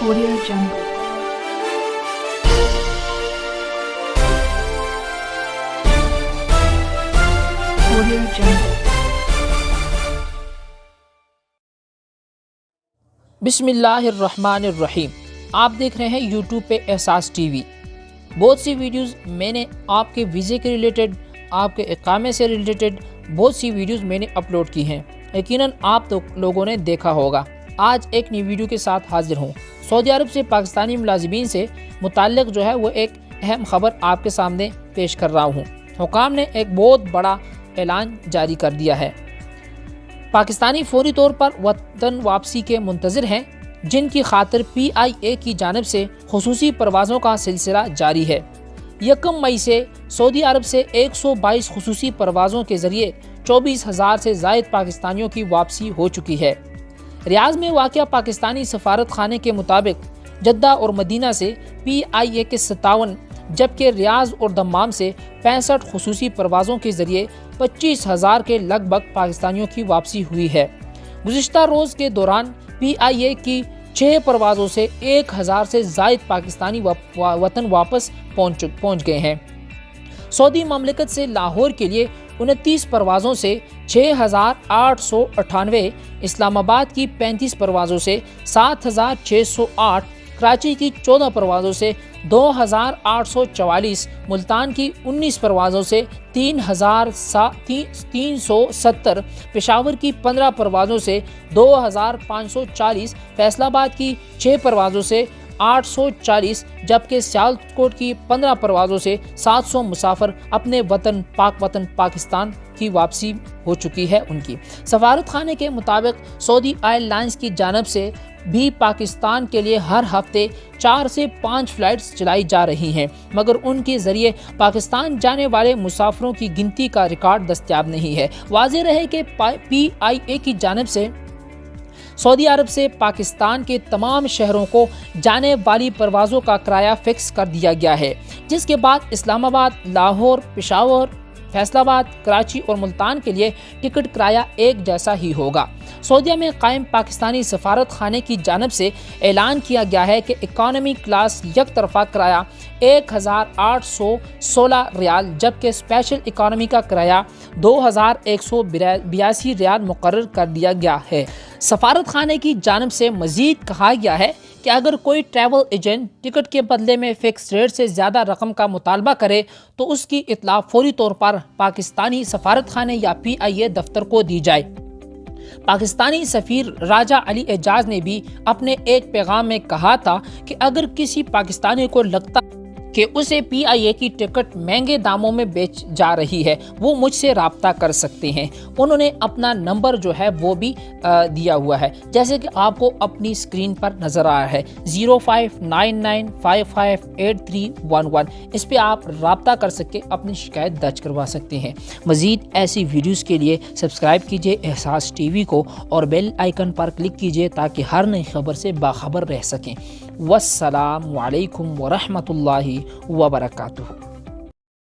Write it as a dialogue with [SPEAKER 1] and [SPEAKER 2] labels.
[SPEAKER 1] Audio Jungle. Audio Jungle.
[SPEAKER 2] बिस्मिल्लाहिर्रहमानिर्रहीम। आप देख रहे हैं यूट्यूब पे एहसास टीवी। बहुत सी वीडियोस मैंने आपके वीज़े के रिलेटेड, आपके इकामे से रिलेटेड बहुत सी वीडियोस मैंने अपलोड की हैं। यकीनन आप तो लोगों ने देखा होगा। आज एक नई वीडियो के साथ हाजिर हूँ। सऊदी अरब से पाकिस्तानी मुलाजिमीन से मुताल्लिक जो है वो एक अहम खबर आपके सामने पेश कर रहा हूँ। हुकाम ने एक बहुत बड़ा ऐलान जारी कर दिया है। पाकिस्तानी फौरी तौर पर वतन वापसी के मुंतज़िर हैं, जिनकी खातिर PIA की जानिब से खुसूसी परवाज़ों का सिलसिला जारी है। 1 मई से सऊदी अरब से 122 खुसूसी परवाज़ों के ज़रिए 24,000 से ज़ायद पाकिस्तानियों की वापसी हो चुकी है। रियाज़ में वाक़या पाकिस्तानी सफारत खाने के मुताबिक जद्दा और मदीना से PIA के 57, जबकि रियाज़ और दम्माम से 65 खुसूसी परवाज़ों के ज़रिए 25,000 के लगभग पाकिस्तानियों की वापसी हुई है। गुज़िश्ता रोज़ के दौरान PIA की 6 परवाज़ों से 1,000 से ज़ायद पाकिस्तानी वतन वापस पहुँच गए हैं। सऊदी ममलिकत से लाहौर के लिए 29 परवाज़ों से 6,898, इस्लामाबाद की 35 परवाज़ों से 7,608, कराची की 14 परवाज़ों से 2,844, मुल्तान की 19 परवाज़ों से 3,370, पेशावर की 15 परवाज़ों से 2,540, फैसलाबाद की 6 परवाज़ों से 840, जबकि सियालकोट की 15 परवाज़ों से 700 मुसाफिर अपने वतन पाकिस्तान की वापसी हो चुकी है उनकी। सफारत खाने के मुताबिक सऊदी एयरलाइंस की जानिब से भी पाकिस्तान के लिए हर हफ्ते 4 से 5 फ़्लाइट्स चलाई जा रही हैं, मगर उनके ज़रिए पाकिस्तान जाने वाले मुसाफिरों की गिनती का रिकॉर्ड दस्तयाब नहीं है। वाज़ेह रहे कि PIA की जानिब से सऊदी अरब से पाकिस्तान के तमाम शहरों को जाने वाली परवाज़ों का किराया फ़िक्स कर दिया गया है, जिसके बाद इस्लामाबाद, लाहौर, पेशावर, फैसलाबाद, कराची और मुल्तान के लिए टिकट किराया एक जैसा ही होगा। सऊदीया में कायम पाकिस्तानी सफारत खाने की जानिब से ऐलान किया गया है कि इकॉनमी क्लास एक तरफा किराया 1,816 रियाल, जबकि स्पेशल इकॉनमी का किराया 2,182 रियाल मुकर्रर कर दिया गया है। सफारत खाने की जानिब से मज़ीद कहा गया है कि अगर कोई ट्रैवल एजेंट टिकट के बदले में फ़िक्स रेट से ज़्यादा रकम का मुतालबा करे तो उसकी इत्तला फौरी तौर पर पाकिस्तानी सफारत खाने या PIA दफ्तर को दी जाए। पाकिस्तानी सफ़ीर राजा अली एजाज ने भी अपने एक पैगाम में कहा था कि अगर किसी पाकिस्तानी को लगता कि उसे PIA की टिकट महंगे दामों में बेच जा रही है, वो मुझसे रब्ता कर सकते हैं। उन्होंने अपना नंबर जो है वो भी दिया हुआ है, जैसे कि आपको अपनी स्क्रीन पर नज़र आ रहा है 0599558311। इस पे आप रब्ता कर सके अपनी शिकायत दर्ज करवा सकते हैं। मज़ीद ऐसी वीडियोज़ के लिए सब्सक्राइब कीजिए एहसास TV को और बेल आइकन पर क्लिक कीजिए ताकि हर नई खबर से बाखबर रह सकें। वस्सलामु अलैकुम वरहमतुल्लाहि वबरकातुहू।